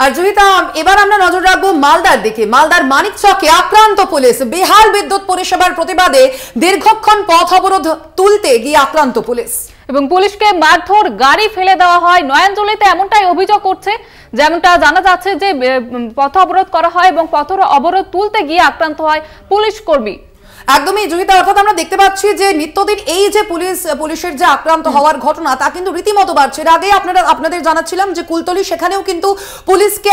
আর জয়িতা, এবার আমরা নজর রাখবো মালদার দিকে। মালদার মানিকচকে আক্রান্ত পুলিশ, বেহাল বিদ্যুৎ পরিষেবার প্রতিবাদে দীর্ঘক্ষণ পথ অবরোধ তুলতে গিয়ে আক্রান্ত পুলিশ এবং পুলিশকে মারধর, গাড়ি ফেলে দেওয়া হয়। নয়াঞ্জলিতে এমনটাই অভিযোগ করছে, যেমনটা জানা যাচ্ছে যে পথ অবরোধ করা হয় এবং পথ অবরোধ তুলতে গিয়ে আক্রান্ত হয় পুলিশ কর্মী। একদমই জয়িতা, অর্থাৎ আমরা দেখতে পাচ্ছি যে নিত্যদিন এই যে পুলিশের যে আক্রান্ত হওয়ার ঘটনা তা কিন্তু রীতিমতো বাড়ছে। এর আগে আপনাদের জানাচ্ছিলাম যে কুলতলি, সেখানেও কিন্তু পুলিশকে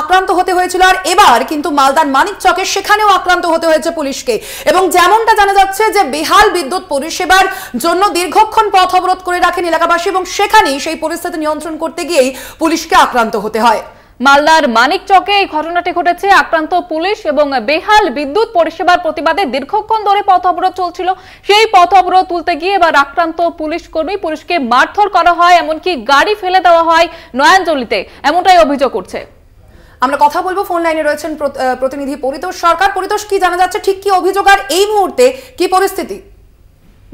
আক্রান্ত হতে হয়েছিল, আর এবার কিন্তু মালদার মানিকচকে সেখানেও আক্রান্ত হতে হয়েছে পুলিশকে। এবং যেমনটা জানা যাচ্ছে যে বেহাল বিদ্যুৎ পরিষেবার জন্য দীর্ঘক্ষণ পথ অবরোধ করে রাখেন এলাকাবাসী এবং সেখানেই সেই পরিস্থিতি নিয়ন্ত্রণ করতে গিয়েই পুলিশকে আক্রান্ত হতে হয়। মালদার মানিকচকে এই ঘটনাটি ঘটেছে। আক্রান্ত পুলিশ এবং বেহাল বিদ্যুৎ পরিষেবার প্রতিবাদে দীর্ঘক্ষণ ধরে পথ অবরোধ চলছিল। সেই পথ অবরোধ তুলতে গিয়ে এবার আক্রান্ত পুলিশ কর্মী, পুলিশকে মারধর করা হয়, এমনকি গাড়ি ফেলে দেওয়া হয় নয়াঞ্জলিতে, এমনটাই অভিযোগ করছে। আমরা কথা বলবো, ফোন লাইনে রয়েছেন প্রতিনিধি পরিতোষ সরকার। পরিতোষ, কি জানা যাচ্ছে, ঠিক কি অভিযোগ আর এই মুহূর্তে কি পরিস্থিতি?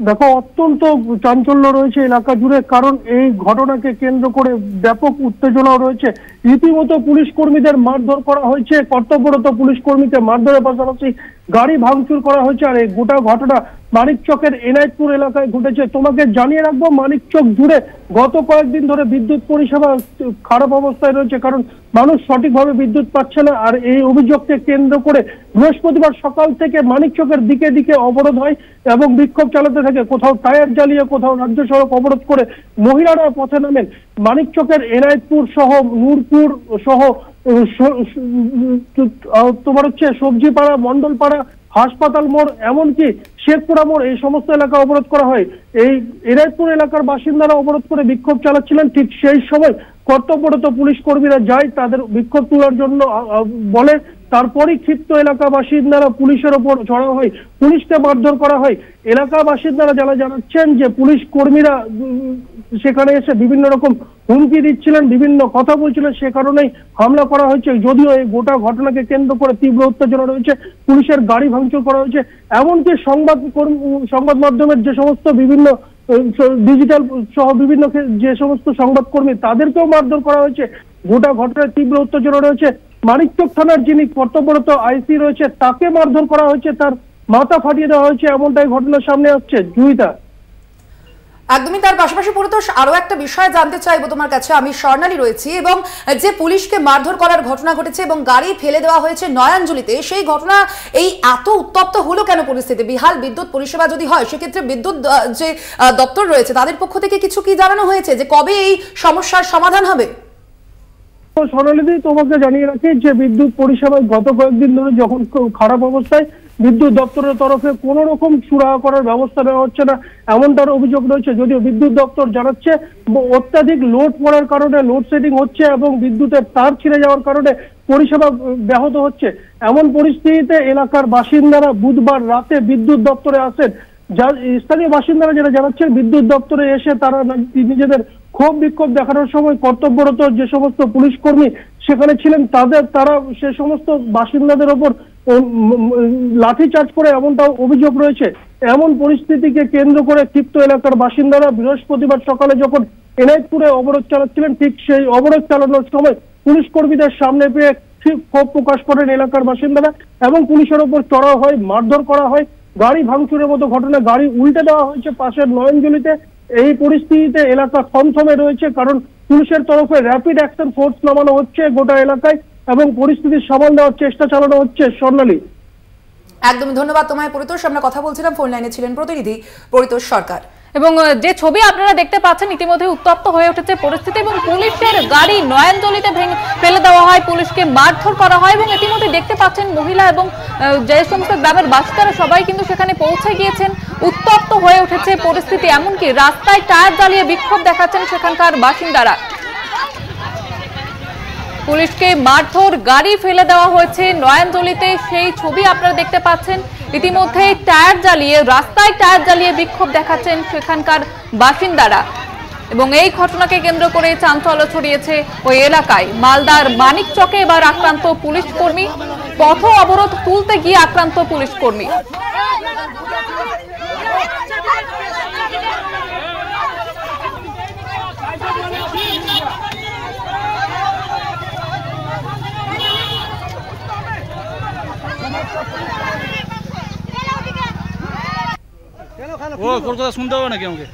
দেখো, অত্যন্ত চাঞ্চল্য রয়েছে এলাকা জুড়ে, কারণ এই ঘটনাকে কেন্দ্র করে ব্যাপক উত্তেজনাও রয়েছে। রীতিমতো পুলিশ কর্মীদের মারধর করা হয়েছে, কর্তব্যরত পুলিশ কর্মীকে মারধরের পাশাপাশি গাড়ি ভাঙচুর করা হয়েছে। আর এই গোটা ঘটনা মানিকচকের এনায়েতপুর এলাকায় ঘটেছে। তোমাকে জানিয়ে রাখবো, মানিকচক জুড়ে গত কয়েকদিন ধরে বিদ্যুৎ পরিষেবা খারাপ অবস্থায় রয়েছে, কারণ মানুষ সঠিকভাবে বিদ্যুৎ পাচ্ছে না। আর এই অভিযোগকে কেন্দ্র করে বৃহস্পতিবার সকাল থেকে মানিকচকের দিকে দিকে অবরোধ হয় এবং বিক্ষোভ চালাতে থাকে। কোথাও টায়ার জ্বালিয়ে, কোথাও রাজ্য সড়ক অবরোধ করে মহিলারা পথে নামেন। মানিকচকের এনায়েতপুর সহ নূরপুর সহ তোমার হচ্ছে সবজিপাড়া, মন্ডলপাড়া, হাসপাতাল মোড়, এমনকি শেখপুরা মোড়, এই সমস্ত এলাকা অবরোধ করা হয়। এই এনায়েতপুর এলাকার বাসিন্দারা অবরোধ করে বিক্ষোভ চালাচ্ছিলেন। ঠিক সেই সময় কর্তব্যরত পুলিশ কর্মীরা যায় তাদের বিক্ষোভ তোলার জন্য বলে। তারপরই ক্ষিপ্ত এলাকা বাসিন্দারা পুলিশের ওপর চড়াও হয়, পুলিশকে মারধর করা হয়। এলাকা বাসিন্দারা যারা জানাচ্ছেন যে পুলিশ কর্মীরা সেখানে এসে বিভিন্ন রকম হুমকি দিচ্ছিলেন, বিভিন্ন কথা বলছিলেন, সে কারণেই হামলা করা হয়েছে। যদিও এই গোটা ঘটনাকে কেন্দ্র করে তীব্র উত্তেজনা রয়েছে, পুলিশের গাড়ি ভাঙচুর করা হয়েছে। এমনকি সংবাদ মাধ্যমের যে সমস্ত বিভিন্ন ডিজিটাল সহ বিভিন্ন যে সমস্ত সংবাদকর্মী তাদেরকেও মারধর করা হয়েছে। গোটা ঘটনায় তীব্র উত্তেজনা রয়েছে। মানিকচক থানার যিনি কর্তব্যরত আইসি রয়েছে তাকে মারধর করা হয়েছে, তার মাথা ফাটিয়ে দেওয়া হয়েছে, এমনটাই ঘটনার সামনে আসছে। জুইতা, একদমই। তার পাশাপাশি পরিতোষ, আরো একটা বিষয় জানতে চাইবো তোমার কাছে। আমি স্বর্ণালী রয়েছি এবং যে পুলিশকে মারধর করার ঘটনা ঘটেছে এবং গাড়ি ফেলে দেওয়া হয়েছে নয়াঞ্জলিতে, সেই ঘটনা এই এত উত্তপ্ত হলো কেন পরিস্থিতি? বেহাল বিদ্যুৎ পরিষেবা যদি হয়, সেক্ষেত্রে বিদ্যুৎ যে দপ্তর রয়েছে তাদের পক্ষ থেকে কিছু কি জানানো হয়েছে যে কবে এই সমস্যার সমাধান হবে? সোনালিদি, তোমাকে জানিয়ে রাখি যে বিদ্যুৎ পরিষেবায় গত কয়েকদিন ধরে যখন খারাপ অবস্থায়, বিদ্যুৎ দপ্তরের তরফে কোন রকম সুরাহা করার ব্যবস্থা নেওয়া হচ্ছে না, এমনটার অভিযোগ রয়েছে। যদিও বিদ্যুৎ দপ্তর জানাচ্ছে অত্যাধিক লোড পড়ার কারণে লোডশেডিং হচ্ছে এবং বিদ্যুতের তার ছিঁড়ে যাওয়ার কারণে পরিষেবা ব্যাহত হচ্ছে। এমন পরিস্থিতিতে এলাকার বাসিন্দারা বুধবার রাতে বিদ্যুৎ দপ্তরে আসেন। স্থানীয় বাসিন্দারা যারা জানাচ্ছেন, বিদ্যুৎ দপ্তরে এসে তারা নিজেদের ক্ষোভ বিক্ষোভ দেখানোর সময় কর্তব্যরত যে সমস্ত পুলিশ কর্মী সেখানে ছিলেন তারা সে সমস্ত বাসিন্দাদের ওপর লাঠিচার্জ করে, এমনটাও অভিযোগ রয়েছে। এমন পরিস্থিতিকে কেন্দ্র করে ক্ষিপ্ত এলাকার বাসিন্দারা বৃহস্পতিবার সকালে যখন এনায়েতপুরে অবরোধ চালাচ্ছিলেন, ঠিক সেই অবরোধ চালানোর সময় পুলিশ কর্মীদের সামনে পেয়ে ক্ষোভ প্রকাশ করেন এলাকার বাসিন্দারা এবং পুলিশের ওপর চড়াও হয়, মারধর করা হয়, গাড়ি ভাঙচুরের মতো ঘটনা, গাড়ি উল্টে দেওয়া হয়েছে পাশের নয়াঞ্জলিতে। এই পরিস্থিতিতে এলাকা থমথমে রয়েছে, কারণ পুলিশের তরফে র্যাপিড অ্যাকশন ফোর্স নামানো হচ্ছে গোটা এলাকায় এবং পরিস্থিতি সামাল দেওয়ার চেষ্টা চালানো হচ্ছে। স্বর্ণালী, একদমই ধন্যবাদ তোমায় পরিতোষ। আমরা কথা বলছিলাম, ফোন লাইনে ছিলেন প্রতিনিধি পরিতোষ সরকার। এবং যে ছবি আপনারা দেখতে পাচ্ছেন, ইতিমধ্যে উত্তপ্ত হয়ে উঠেছে পরিস্থিতি এবং পুলিশের গাড়ি নয়াঞ্জলিতে ফেলে দেওয়া হয়, পুলিশকে মারধর করা হয় এবং ইতিমধ্যে দেখতে পাচ্ছেন মহিলা এবং যে সমস্ত গ্রামের বাসিন্দারা সবাই কিন্তু সেখানে পৌঁছে গিয়েছেন। উত্তপ্ত হয়ে উঠেছে পরিস্থিতি, এমনকি রাস্তায় টায়ার জ্বালিয়ে বিক্ষোভ দেখাচ্ছেন সেখানকার বাসিন্দারা। পুলিশকে মারধর, গাড়ি ফেলে দেওয়া হয়েছে নয়াঞ্জলিতে, সেই ছবি আপনারা দেখতে পাচ্ছেন। ইতিমধ্যে রাস্তায় টায়ার জ্বালিয়ে বিক্ষোভ দেখাচ্ছেন সেখানকার বাসিন্দারা এবং এই ঘটনাকে কেন্দ্র করে চাঞ্চল্য ছড়িয়েছে ওই এলাকায়। মালদার মানিকচকে এবার আক্রান্ত পুলিশ কর্মী, পথ অবরোধ তুলতে গিয়ে আক্রান্ত পুলিশ কর্মী। ও কলকাতা শুনতে হবে নাকি আমাকে?